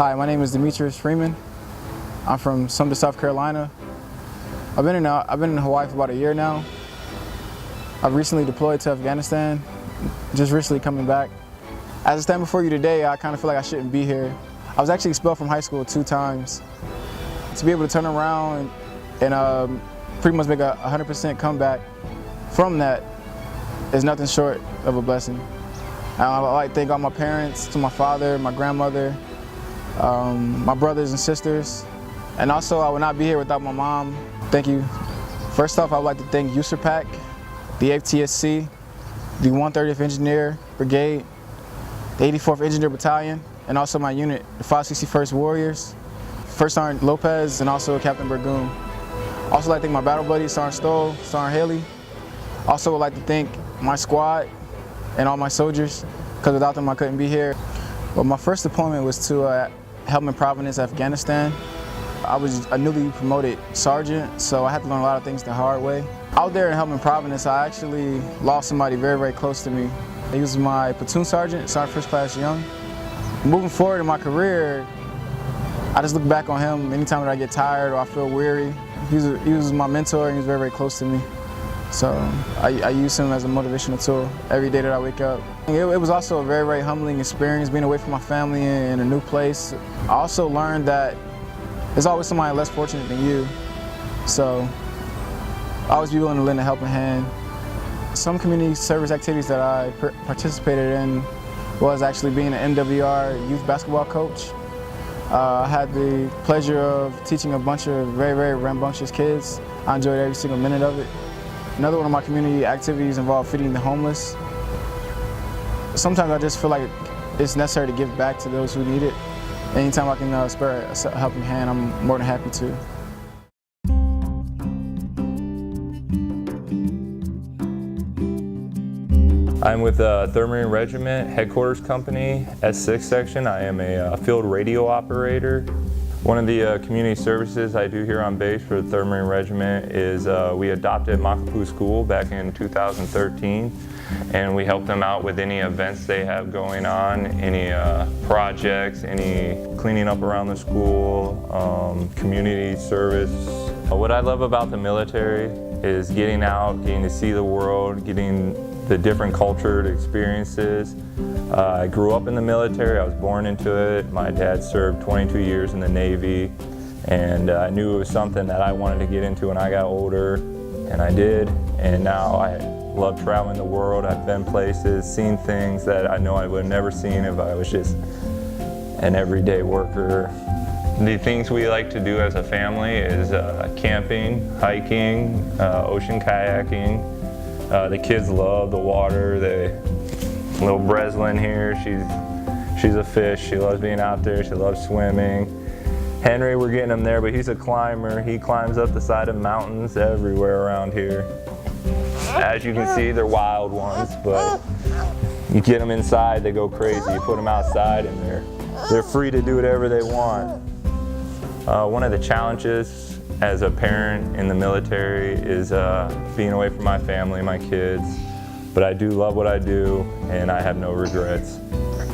Hi, my name is Demetrius Freeman. I'm from Sumter, South Carolina. I've been in Hawaii for about a year now. I've recently deployed to Afghanistan, just recently coming back. As I stand before you today, I kind of feel like I shouldn't be here. I was actually expelled from high school 2 times. To be able to turn around and pretty much make a 100% comeback from that is nothing short of a blessing. I'd like to thank all my parents, to my father, my grandmother, my brothers and sisters, and also I would not be here without my mom. Thank you. First off, I would like to thank USERPAC, the AFTSC, the 130th Engineer Brigade, the 84th Engineer Battalion, and also my unit, the 561st Warriors, First Sergeant Lopez, and also Captain Burgoon. Also like to thank my battle buddies, Sergeant Stoll, Sergeant Haley. Also would like to thank my squad and all my soldiers, because without them I couldn't be here. Well, my first deployment was to Helmand Province, Afghanistan. I was a newly promoted sergeant, so I had to learn a lot of things the hard way. Out there in Helmand Province, I actually lost somebody very, very close to me. He was my platoon sergeant, Sergeant First Class Young. Moving forward in my career, I just look back on him anytime that I get tired or I feel weary. He was my mentor and he was very, very close to me. So I use him as a motivational tool every day that I wake up. It was also a very, very humbling experience being away from my family in a new place. I also learned that there's always somebody less fortunate than you. So I always be willing to lend a helping hand. Some community service activities that I participated in was actually being an MWR youth basketball coach. I had the pleasure of teaching a bunch of very, very rambunctious kids. I enjoyed every single minute of it. Another one of my community activities involved feeding the homeless. Sometimes I just feel like it's necessary to give back to those who need it. Anytime I can spare a helping hand, I'm more than happy to. I'm with the 3rd Marine Regiment Headquarters Company, S6 section. I am a field radio operator. One of the community services I do here on base for the 3rd Marine Regiment is we adopted Makapu School back in 2013, and we help them out with any events they have going on, any projects, any cleaning up around the school, community service. What I love about the military is getting out, getting to see the world, getting the different cultured experiences. I grew up in the military, I was born into it. My dad served 22 years in the Navy, and I knew it was something that I wanted to get into when I got older, and I did. And now I love traveling the world. I've been places, seen things that I know I would have never seen if I was just an everyday worker. The things we like to do as a family is camping, hiking, ocean kayaking. The kids love the water. Little Breslin here, she's a fish. She loves being out there. She loves swimming. Henry, we're getting him there, but he's a climber. He climbs up the side of mountains everywhere around here. As you can see, they're wild ones, but you get them inside, they go crazy. You put them outside, and they're free to do whatever they want. One of the challenges as a parent in the military is being away from my family, my kids. But I do love what I do, and I have no regrets.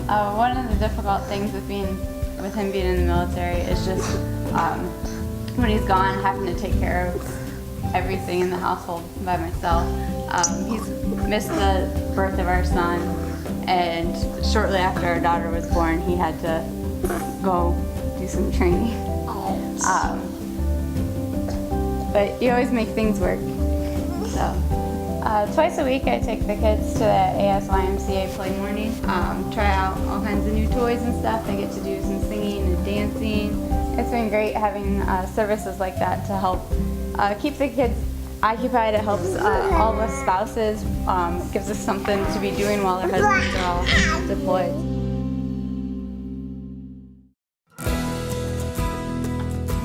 One of the difficult things with him being in the military is just when he's gone, having to take care of everything in the household by myself. He's missed the birth of our son, and shortly after our daughter was born, he had to go do some training. But you always make things work. So. Twice a week I take the kids to the YMCA play morning, try out all kinds of new toys and stuff. They get to do some singing and dancing. It's been great having services like that to help keep the kids occupied. It helps all of us spouses, gives us something to be doing while our husbands are all deployed.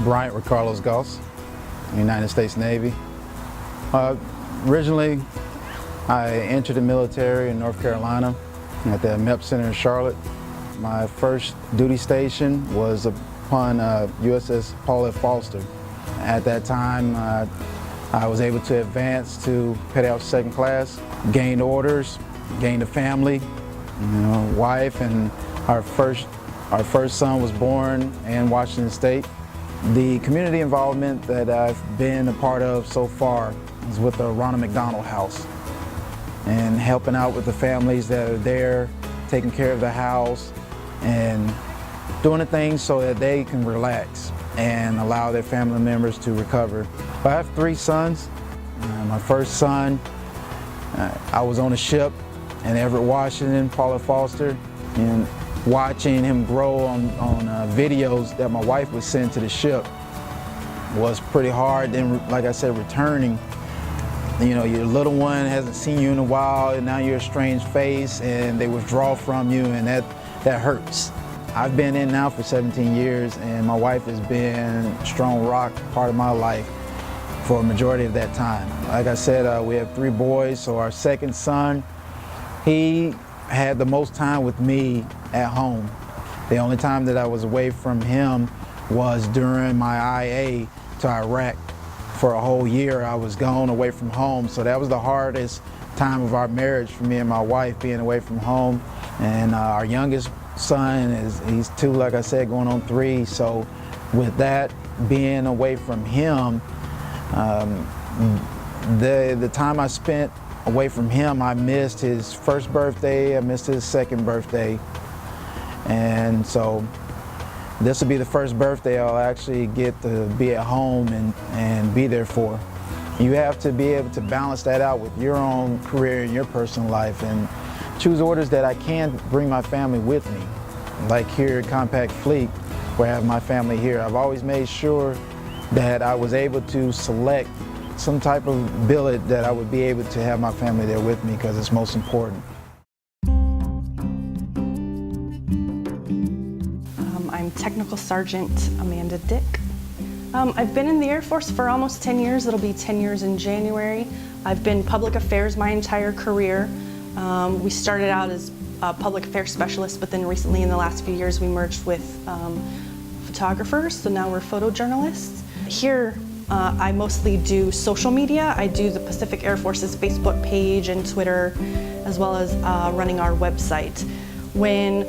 Bryant with Carlos Goss, United States Navy. Originally, I entered the military in North Carolina at the MEP Center in Charlotte. My first duty station was upon USS Paul F. Foster. At that time, I was able to advance to Petty Officer 2nd Class, gained orders, gained a family, wife, and our first Our first son was born in Washington State. The community involvement that I've been a part of so far is with the Ronald McDonald House and helping out with the families that are there, taking care of the house and doing the things so that they can relax and allow their family members to recover. I have 3 sons. My first son, I was on a ship in Everett, Washington, Paula Foster, and watching him grow on videos that my wife would send to the ship was pretty hard. Then, like I said, returning, you know, your little one hasn't seen you in a while, and now you're a strange face, and they withdraw from you, and that hurts. I've been in now for 17 years, and my wife has been a strong rock, part of my life for a majority of that time. Like I said, we have 3 boys, so our second son, he had the most time with me at home. The only time that I was away from him was during my IA to Iraq. For a whole year, I was gone away from home, so that was the hardest time of our marriage for me and my wife, being away from home. And our youngest son, he's 2, like I said, going on 3, so with that, being away from him, the time I spent away from him, I missed his first birthday, I missed his second birthday, and so this will be the first birthday I'll actually get to be at home and be there for. You have to be able to balance that out with your own career and your personal life and choose orders that I can bring my family with me. Like here at Compact Fleet, where I have my family here, I've always made sure that I was able to select some type of billet that I would be able to have my family there with me because it's most important. I'm Technical Sergeant Amanda Dick. I've been in the Air Force for almost 10 years. It'll be 10 years in January. I've been public affairs my entire career. We started out as public affairs specialists, but then recently in the last few years we merged with photographers, so now we're photojournalists. Here I mostly do social media. I do the Pacific Air Force's Facebook page and Twitter, as well as running our website. When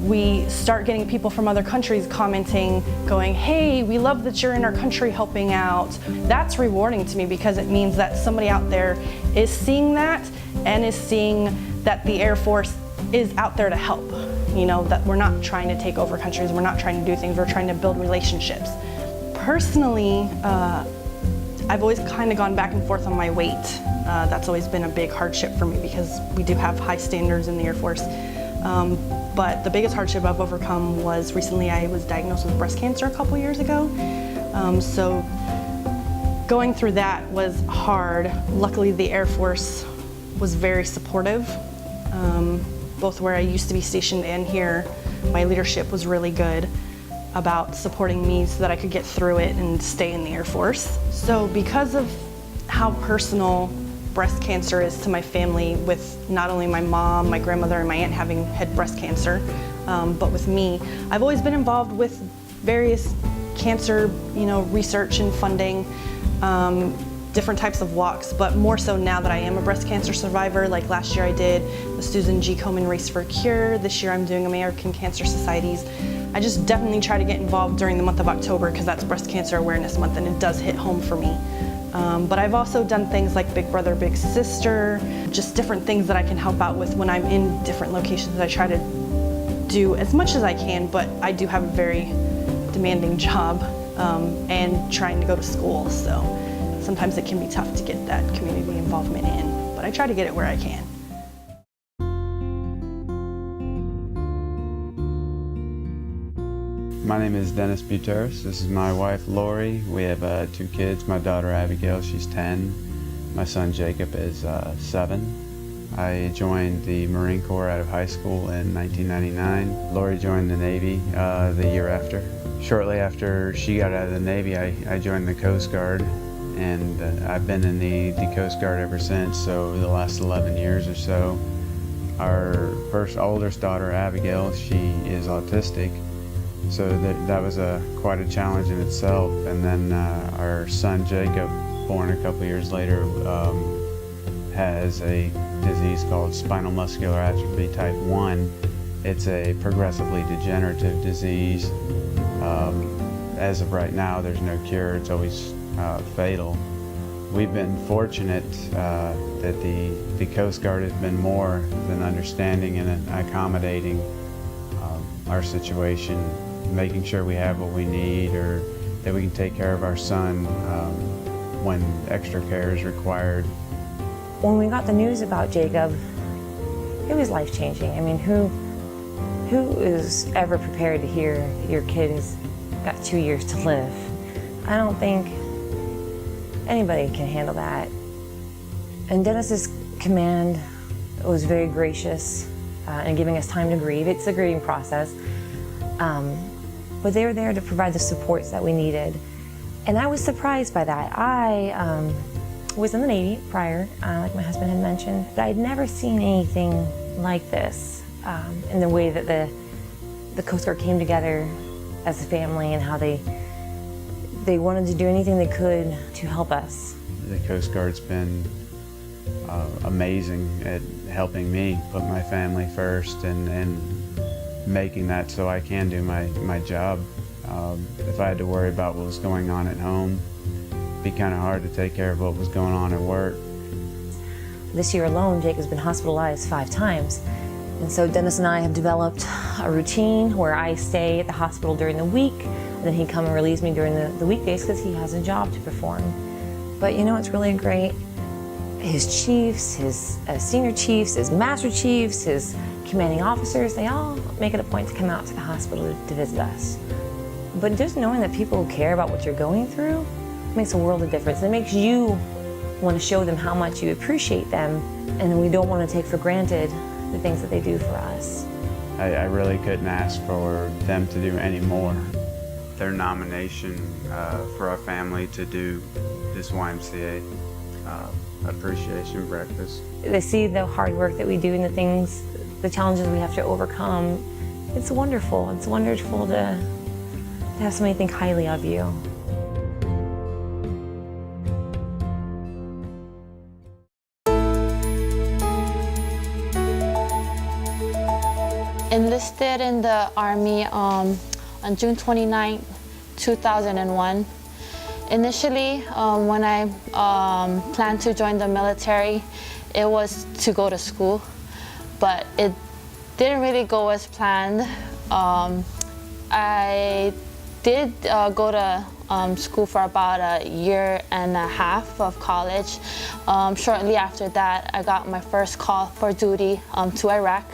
we start getting people from other countries commenting, going, hey, we love that you're in our country helping out. That's rewarding to me because it means that somebody out there is seeing that and is seeing that the Air Force is out there to help. That we're not trying to take over countries, we're not trying to do things, we're trying to build relationships. Personally, I've always kind of gone back and forth on my weight. That's always been a big hardship for me because we do have high standards in the Air Force. But the biggest hardship I've overcome was recently I was diagnosed with breast cancer a couple years ago. So going through that was hard. Luckily the Air Force was very supportive. Both where I used to be stationed and here, my leadership was really good about supporting me so that I could get through it and stay in the Air Force. So because of how personal breast cancer is to my family, with not only my mom, my grandmother, and my aunt having had breast cancer, but with me, I've always been involved with various cancer, research and funding, different types of walks, but more so now that I am a breast cancer survivor. Like last year I did the Susan G. Komen Race for a Cure. This year I'm doing American Cancer Societies. I just definitely try to get involved during the month of October because that's Breast Cancer Awareness Month and it does hit home for me. But I've also done things like Big Brother, Big Sister, just different things that I can help out with when I'm in different locations. I try to do as much as I can, but I do have a very demanding job and trying to go to school, so sometimes it can be tough to get that community involvement in, but I try to get it where I can. My name is Dennis Buteris. This is my wife, Lori. We have 2 kids. My daughter, Abigail, she's 10. My son, Jacob, is 7. I joined the Marine Corps out of high school in 1999. Lori joined the Navy the year after. Shortly after she got out of the Navy, I joined the Coast Guard, and I've been in the Coast Guard ever since, so the last 11 years or so. Our first oldest daughter, Abigail, she is autistic. So that was quite a challenge in itself. And then our son Jacob, born a couple years later, has a disease called spinal muscular atrophy type 1. It's a progressively degenerative disease. As of right now, there's no cure. It's always fatal. We've been fortunate that the Coast Guard has been more than understanding and accommodating our situation, making sure we have what we need or that we can take care of our son when extra care is required. When we got the news about Jacob, it was life-changing. I mean, who is ever prepared to hear your kid has got 2 years to live? I don't think anybody can handle that. And Dennis's command was very gracious in giving us time to grieve. It's a grieving process. But they were there to provide the supports that we needed. And I was surprised by that. I was in the Navy prior, like my husband had mentioned, but I'd never seen anything like this in the way that the Coast Guard came together as a family and how they wanted to do anything they could to help us. The Coast Guard's been amazing at helping me put my family first and making that so I can do my job. If I had to worry about what was going on at home, it'd be kind of hard to take care of what was going on at work. This year alone, Jake has been hospitalized 5 times. And so Dennis and I have developed a routine where I stay at the hospital during the week, and then he'd come and relieves me during the weekdays because he has a job to perform. But you know what's really great? His chiefs, his senior chiefs, his master chiefs, his commanding officers, they all make it a point to come out to the hospital to visit us. But just knowing that people care about what you're going through makes a world of difference. It makes you want to show them how much you appreciate them, and we don't want to take for granted the things that they do for us. I really couldn't ask for them to do any more. Their nomination for our family to do this YMCA appreciation breakfast. They see the hard work that we do and the things, the challenges we have to overcome. It's wonderful. It's wonderful to have somebody think highly of you. Enlisted in the Army on June 29, 2001. Initially, when I planned to join the military, it was to go to school, but it didn't really go as planned. I did go to school for about a year and a half of college. Shortly after that, I got my first call for duty to Iraq,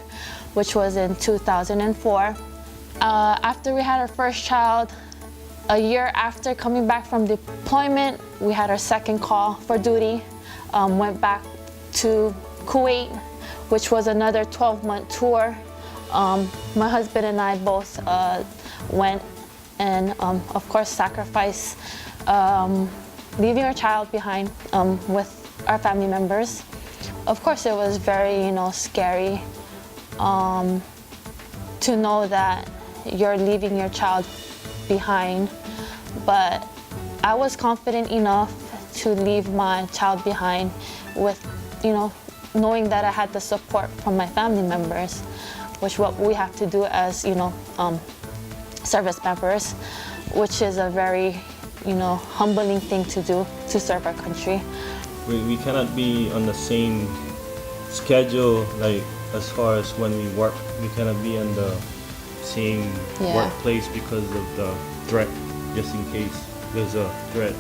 which was in 2004. After we had our first child, a year after coming back from deployment, we had our second call for duty. Went back to Kuwait, which was another 12-month tour. My husband and I both went and, of course, sacrificed leaving our child behind with our family members. Of course, it was very, scary to know that you're leaving your child behind, but I was confident enough to leave my child behind with, knowing that I had the support from my family members, which what we have to do as, service members, which is a very, humbling thing to do to serve our country. We cannot be on the same schedule, like as far as when we work. We cannot be on the same workplace because of the threat, just in case there's a threat.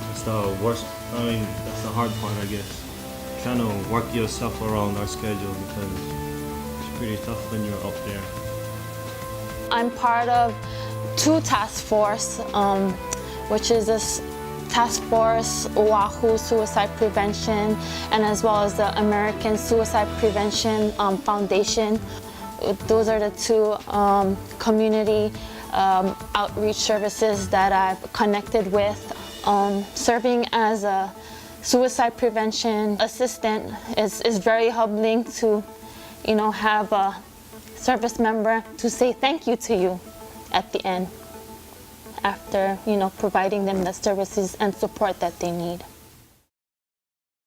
That's the worst, that's the hard part, I guess. Trying to work yourself around our schedule because it's pretty tough when you're up there. I'm part of 2 task force, which is this Task Force Oahu Suicide Prevention, and as well as the American Suicide Prevention Foundation. Those are the 2 community outreach services that I've connected with. Serving as a suicide prevention assistant is very humbling to, have a service member to say thank you to you at the end after, providing them the services and support that they need.